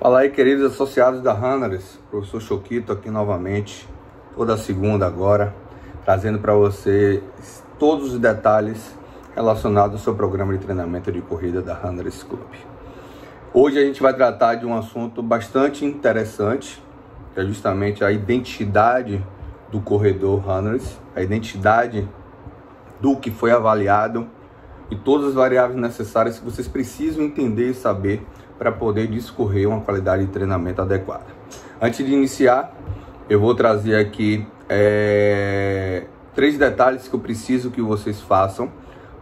Fala aí, queridos associados da Runners, professor Choquito aqui novamente, toda segunda agora, trazendo para você todos os detalhes relacionados ao seu programa de treinamento de corrida da Runners Club. Hoje a gente vai tratar de um assunto bastante interessante, que é justamente a identidade do corredor Runners, a identidade do que foi avaliado e todas as variáveis necessárias que vocês precisam entender e saber para poder discorrer uma qualidade de treinamento adequada. Antes de iniciar, eu vou trazer aqui 3 detalhes que eu preciso que vocês façam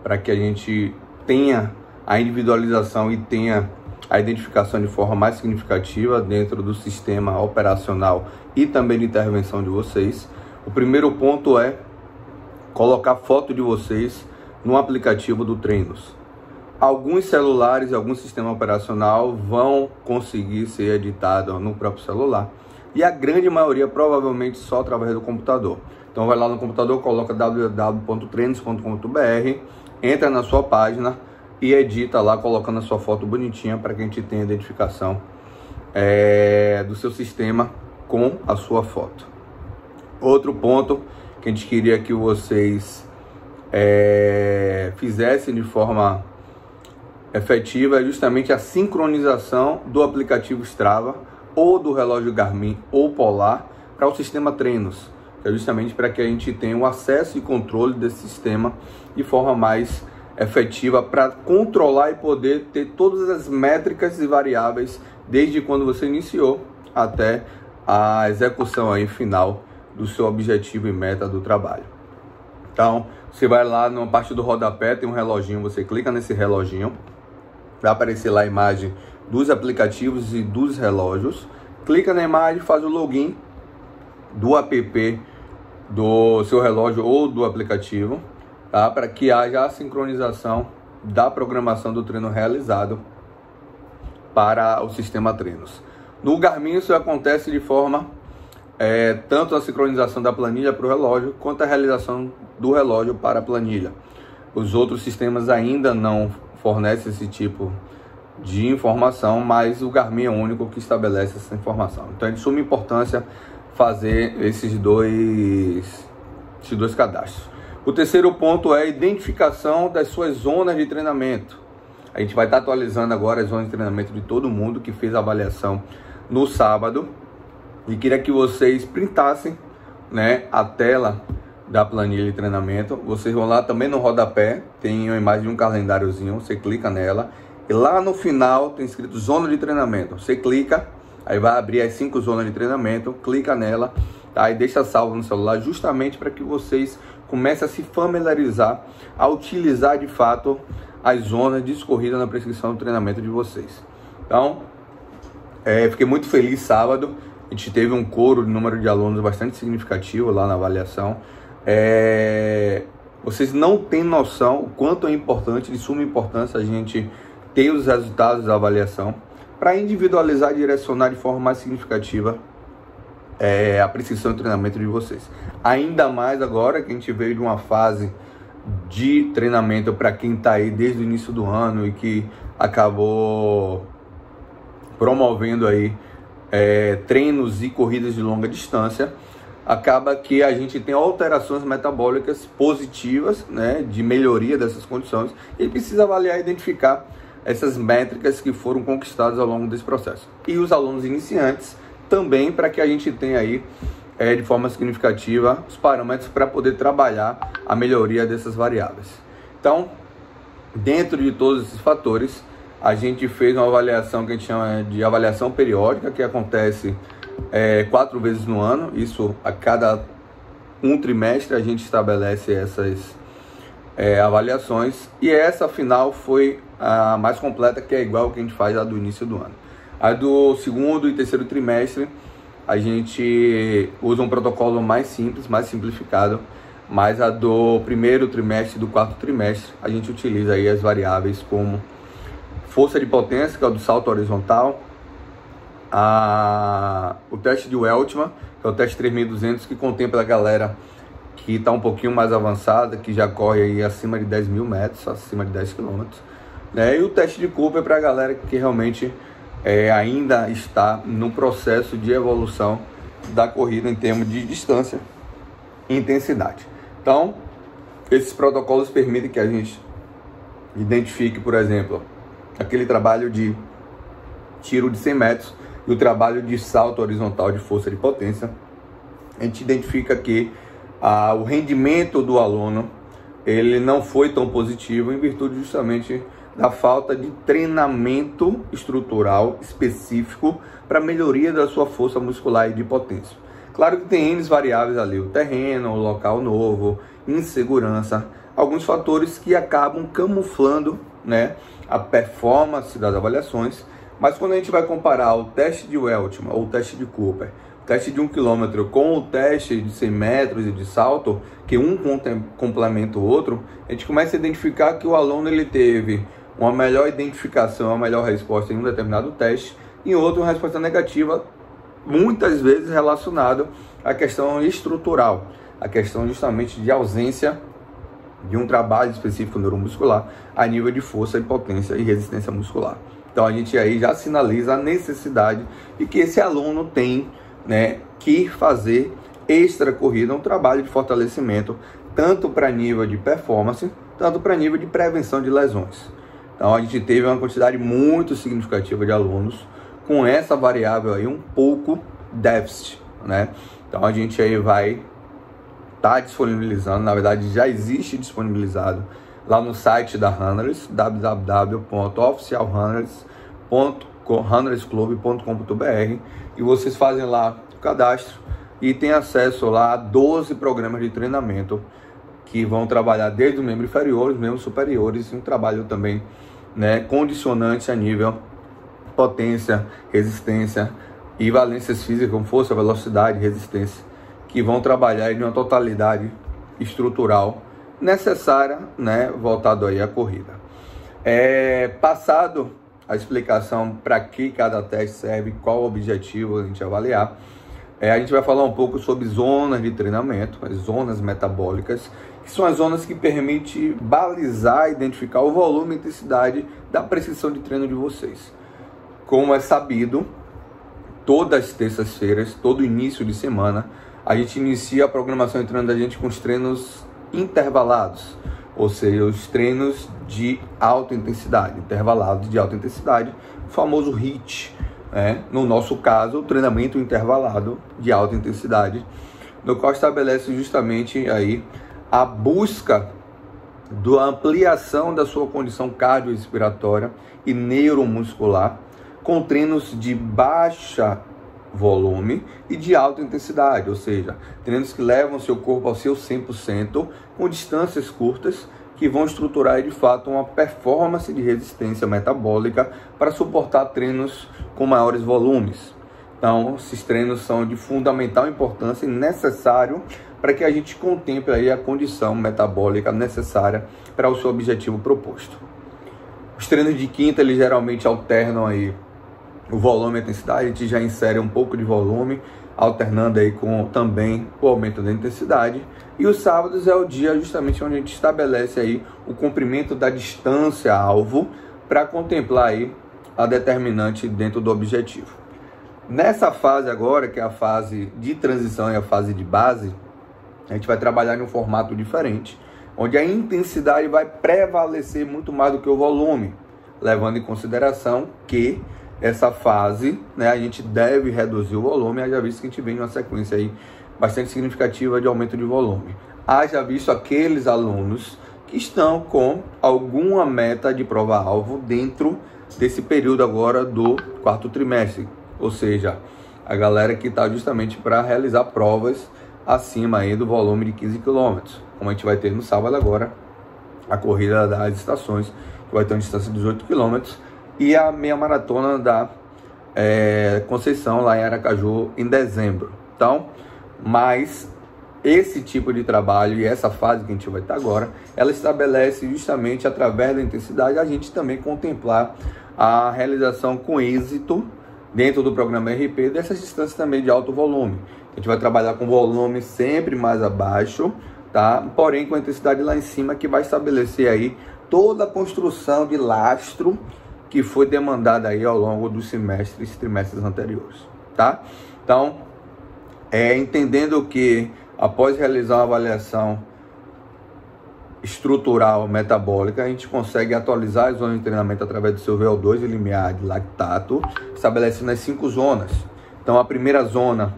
para que a gente tenha a individualização e tenha a identificação de forma mais significativa dentro do sistema operacional e também de intervenção de vocês. O primeiro ponto é colocar foto de vocês no aplicativo do Treinos. Alguns celulares, algum sistema operacional vão conseguir ser editado no próprio celular e a grande maioria provavelmente só através do computador. Então vai lá no computador, coloca www.treinos.com.br, entra na sua página e edita lá colocando a sua foto bonitinha para que a gente tenha a identificação do seu sistema com a sua foto. Outro ponto que a gente queria que vocês fizessem de forma efetiva é justamente a sincronização do aplicativo Strava ou do relógio Garmin ou Polar para o sistema Treinos, que é justamente para que a gente tenha o acesso e controle desse sistema de forma mais efetiva para controlar e poder ter todas as métricas e variáveis desde quando você iniciou até a execução aí final do seu objetivo e meta do trabalho. Então, você vai lá na parte do rodapé, tem um reloginho, você clica nesse reloginho, vai aparecer lá a imagem dos aplicativos e dos relógios. Clica na imagem, faz o login do app do seu relógio ou do aplicativo, tá? Para que haja a sincronização da programação do treino realizado para o sistema Treinos. No Garmin isso acontece de forma tanto a sincronização da planilha para o relógio quanto a realização do relógio para a planilha. Os outros sistemas ainda não fornecem esse tipo de informação, mas o Garmin é o único que estabelece essa informação. Então é de suma importância fazer esses dois cadastros. O terceiro ponto é a identificação das suas zonas de treinamento. A gente vai estar atualizando agora as zonas de treinamento de todo mundo que fez a avaliação no sábado. E queria que vocês printassem, a tela da planilha de treinamento. Vocês vão lá também no rodapé, tem uma imagem de um calendáriozinho, você clica nela. E lá no final tem escrito zona de treinamento. Você clica, aí vai abrir as 5 zonas de treinamento, clica nela, tá? E deixa salvo no celular justamente para que vocês comecem a se familiarizar, a utilizar de fato as zonas discorridas na prescrição do treinamento de vocês. Então, fiquei muito feliz sábado. A gente teve um coro de número de alunos bastante significativo lá na avaliação. Vocês não têm noção o quanto é importante, de suma importância, a gente ter os resultados da avaliação para individualizar e direcionar de forma mais significativa a prescrição de treinamento de vocês. Ainda mais agora que a gente veio de uma fase de treinamento para quem está aí desde o início do ano e que acabou promovendo aí treinos e corridas de longa distância. Acaba que a gente tem alterações metabólicas positivas, de melhoria dessas condições, e precisa avaliar e identificar essas métricas que foram conquistadas ao longo desse processo. E os alunos iniciantes também, para que a gente tenha aí, de forma significativa, os parâmetros para poder trabalhar a melhoria dessas variáveis. Então, dentro de todos esses fatores, a gente fez uma avaliação que a gente chama de avaliação periódica, que acontece 4 vezes no ano. Isso a cada um trimestre a gente estabelece essas avaliações, e essa final foi a mais completa, que é igual que a gente faz lá do início do ano. A do segundo e terceiro trimestre a gente usa um protocolo mais simples, mais simplificado, mas a do primeiro trimestre e do quarto trimestre a gente utiliza aí as variáveis como força de potência, que é o do salto horizontal, o teste de Weltman, que é o teste 3200, que contempla a galera que está um pouquinho mais avançada, que já corre aí acima de 10 mil metros, acima de 10 quilômetros, E o teste de Cooper para a galera que realmente ainda está no processo de evolução da corrida em termos de distância e intensidade. Então, esses protocolos permitem que a gente identifique, por exemplo, aquele trabalho de tiro de 100 metros e o trabalho de salto horizontal de força de potência. A gente identifica que o rendimento do aluno ele não foi tão positivo em virtude justamente da falta de treinamento estrutural específico para melhoria da sua força muscular e de potência. Claro que tem N variáveis ali, o terreno, o local novo, insegurança, alguns fatores que acabam camuflando, né, a performance das avaliações, mas quando a gente vai comparar o teste de Weltman ou o teste de Cooper, o teste de 1 km com o teste de 100 metros e de salto, que um complementa o outro, a gente começa a identificar que o aluno ele teve uma melhor identificação, uma melhor resposta em um determinado teste, e em outro uma resposta negativa, muitas vezes relacionado à questão estrutural, a questão justamente de ausência de um trabalho específico neuromuscular a nível de força e potência e resistência muscular. Então a gente aí já sinaliza a necessidade de que esse aluno tem, né, que fazer extra corrida, um trabalho de fortalecimento, tanto para nível de performance, tanto para nível de prevenção de lesões. Então a gente teve uma quantidade muito significativa de alunos com essa variável aí um pouco déficit, né? Então a gente aí vai estar disponibilizando, na verdade já existe disponibilizado lá no site da Runners, www.oficialrunners.runnersclub.com.br, e vocês fazem lá o cadastro e tem acesso lá a 12 programas de treinamento que vão trabalhar desde o membro inferior, os membros superiores, e um trabalho também, né, condicionante a nível potência, resistência e valências físicas como força, velocidade, resistência, que vão trabalhar em uma totalidade estrutural necessária, né, voltado aí à corrida. Passado a explicação para que cada teste serve, qual o objetivo a gente avaliar, a gente vai falar um pouco sobre zonas de treinamento, as zonas metabólicas, que são as zonas que permitem balizar, identificar o volume e intensidade da prescrição de treino de vocês. Como é sabido, todas as terças-feiras, todo início de semana, a gente inicia a programação de treino da gente com os treinos intervalados, ou seja, os treinos de alta intensidade, intervalados de alta intensidade, o famoso HIIT, né? No nosso caso, o treinamento intervalado de alta intensidade, no qual estabelece justamente aí a busca da ampliação da sua condição cardiorrespiratória e neuromuscular, com treinos de baixa volume e de alta intensidade, ou seja, treinos que levam seu corpo ao seu 100%, com distâncias curtas, que vão estruturar de fato uma performance de resistência metabólica para suportar treinos com maiores volumes. Então, esses treinos são de fundamental importância e necessário para que a gente contemple aí a condição metabólica necessária para o seu objetivo proposto. Os treinos de quinta, eles geralmente alternam aí o volume e a intensidade, a gente já insere um pouco de volume, alternando aí com também o aumento da intensidade. E os sábados é o dia justamente onde a gente estabelece aí o comprimento da distância alvo para contemplar aí a determinante dentro do objetivo. Nessa fase agora, que é a fase de transição e a fase de base, a gente vai trabalhar em um formato diferente, onde a intensidade vai prevalecer muito mais do que o volume, levando em consideração que essa fase, né, a gente deve reduzir o volume, haja visto que a gente vem numa sequência aí bastante significativa de aumento de volume. Haja visto aqueles alunos que estão com alguma meta de prova-alvo dentro desse período agora do quarto trimestre, ou seja, a galera que está justamente para realizar provas acima aí do volume de 15 km, como a gente vai ter no sábado agora, a corrida das estações, que vai ter uma distância de 18 km, e a meia maratona da Conceição, lá em Aracaju, em dezembro. Então, mas esse tipo de trabalho e essa fase que a gente vai estar agora, ela estabelece justamente através da intensidade a gente também contemplar a realização com êxito dentro do programa RP dessas distâncias também de alto volume. A gente vai trabalhar com volume sempre mais abaixo, tá? Porém com a intensidade lá em cima, que vai estabelecer aí toda a construção de lastro que foi demandada aí ao longo dos semestres e trimestres anteriores, tá? Então, entendendo que após realizar uma avaliação estrutural metabólica, a gente consegue atualizar as zonas de treinamento através do seu VO2 e limiar de lactato, estabelecendo as 5 zonas. Então, a primeira zona,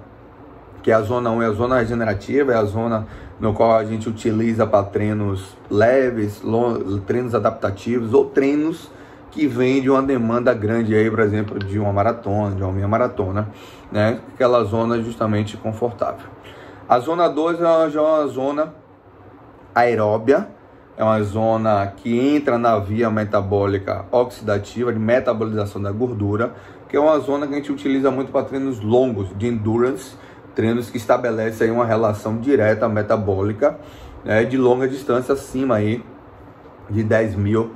que é a zona 1, é a zona regenerativa, é a zona no qual a gente utiliza para treinos leves, treinos adaptativos ou treinos que vêm de uma demanda grande aí, por exemplo, de uma maratona, de uma meia maratona, né? Aquela zona justamente confortável. A zona 2 é uma zona aeróbia, é uma zona que entra na via metabólica oxidativa, de metabolização da gordura, que é uma zona que a gente utiliza muito para treinos longos, de endurance, treinos que estabelecem aí uma relação direta metabólica, né, de longa distância, acima aí de 10.000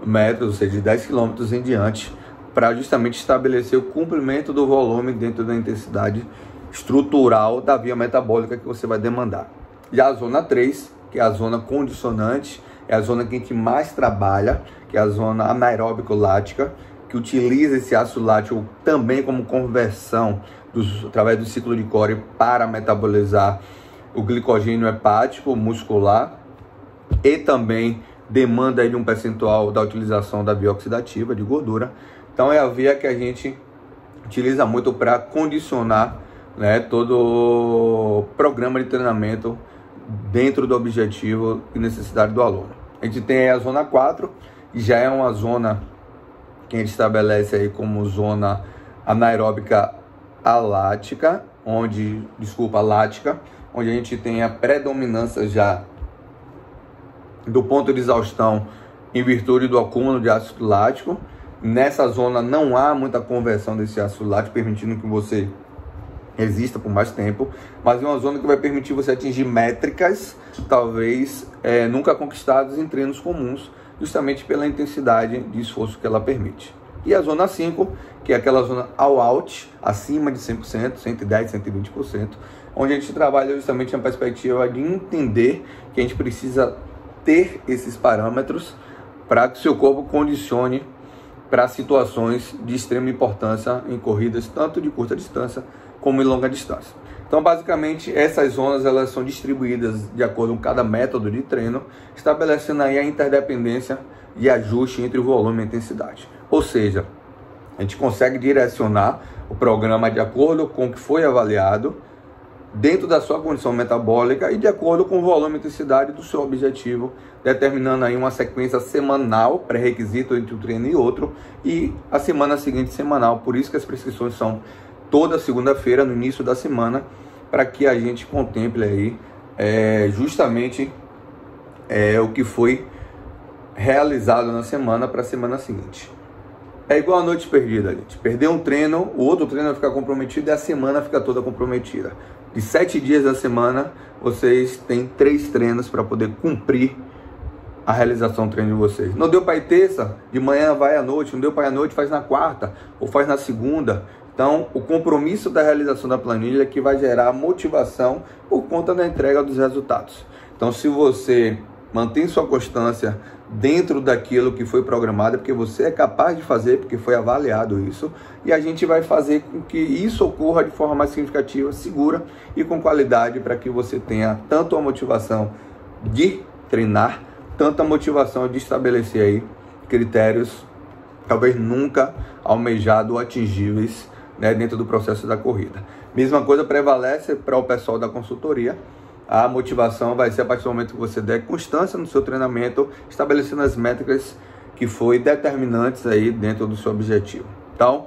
metros, ou seja, de 10 quilômetros em diante, para justamente estabelecer o cumprimento do volume dentro da intensidade estrutural da via metabólica que você vai demandar. E a zona 3, que é a zona condicionante, é a zona que a gente mais trabalha, que é a zona anaeróbico-lática, que utiliza esse ácido lático também como conversão através do ciclo de Cori para metabolizar o glicogênio hepático muscular e também demanda aí de um percentual da utilização da via oxidativa de gordura. Então é a via que a gente utiliza muito para condicionar, né, todo o programa de treinamento dentro do objetivo e necessidade do aluno. A gente tem a zona 4, que já é uma zona que a gente estabelece aí como zona anaeróbica lática, onde a gente tem a predominância já do ponto de exaustão em virtude do acúmulo de ácido lático. Nessa zona não há muita conversão desse ácido lático, permitindo que você exista por mais tempo, mas é uma zona que vai permitir você atingir métricas, talvez nunca conquistadas em treinos comuns, justamente pela intensidade de esforço que ela permite. E a zona 5, que é aquela zona all out, acima de 100%, 110%, 120%, onde a gente trabalha justamente na perspectiva de entender que a gente precisa ter esses parâmetros para que o seu corpo condicione para situações de extrema importância em corridas tanto de curta distância como em longa distância. Então, basicamente, essas zonas elas são distribuídas de acordo com cada método de treino, estabelecendo aí a interdependência e ajuste entre o volume e a intensidade. Ou seja, a gente consegue direcionar o programa de acordo com o que foi avaliado, dentro da sua condição metabólica e de acordo com o volume e intensidade do seu objetivo, determinando aí uma sequência semanal, pré-requisito entre um treino e outro, e a semana seguinte semanal. Por isso que as prescrições são toda segunda-feira, no início da semana, para que a gente contemple aí justamente o que foi realizado na semana para a semana seguinte. É igual a noite perdida, gente. Perder um treino, o outro treino vai ficar comprometido e a semana fica toda comprometida. De 7 dias da semana, vocês têm 3 treinos para poder cumprir a realização do treino de vocês. Não deu para ir terça, de manhã vai à noite. Não deu para ir à noite, faz na quarta ou faz na segunda. Então, o compromisso da realização da planilha é que vai gerar motivação por conta da entrega dos resultados. Então, se você mantém sua constância dentro daquilo que foi programado, é porque você é capaz de fazer, porque foi avaliado isso, e a gente vai fazer com que isso ocorra de forma mais significativa, segura e com qualidade, para que você tenha tanto a motivação de treinar, tanto a motivação de estabelecer aí critérios talvez nunca almejados ou atingíveis, né, dentro do processo da corrida. Mesma coisa prevalece para o pessoal da consultoria. A motivação vai ser a partir do momento que você der constância no seu treinamento, estabelecendo as métricas que foi determinantes aí dentro do seu objetivo. Então,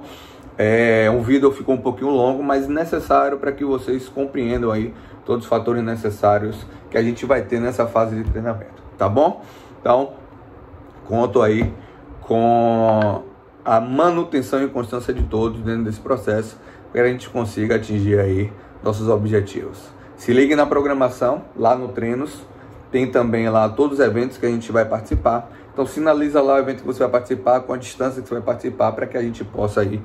um vídeo ficou um pouquinho longo, mas necessário para que vocês compreendam aí todos os fatores necessários que a gente vai ter nessa fase de treinamento, tá bom? Então, conto aí com a manutenção e constância de todos dentro desse processo, para que a gente consiga atingir aí nossos objetivos. Se ligue na programação, lá no Treinos, tem também lá todos os eventos que a gente vai participar. Então sinaliza lá o evento que você vai participar, com a distância que você vai participar, para que a gente possa aí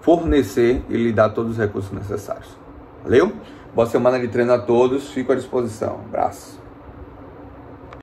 fornecer e lhe dar todos os recursos necessários. Valeu? Boa semana de treino a todos, fico à disposição. Abraço.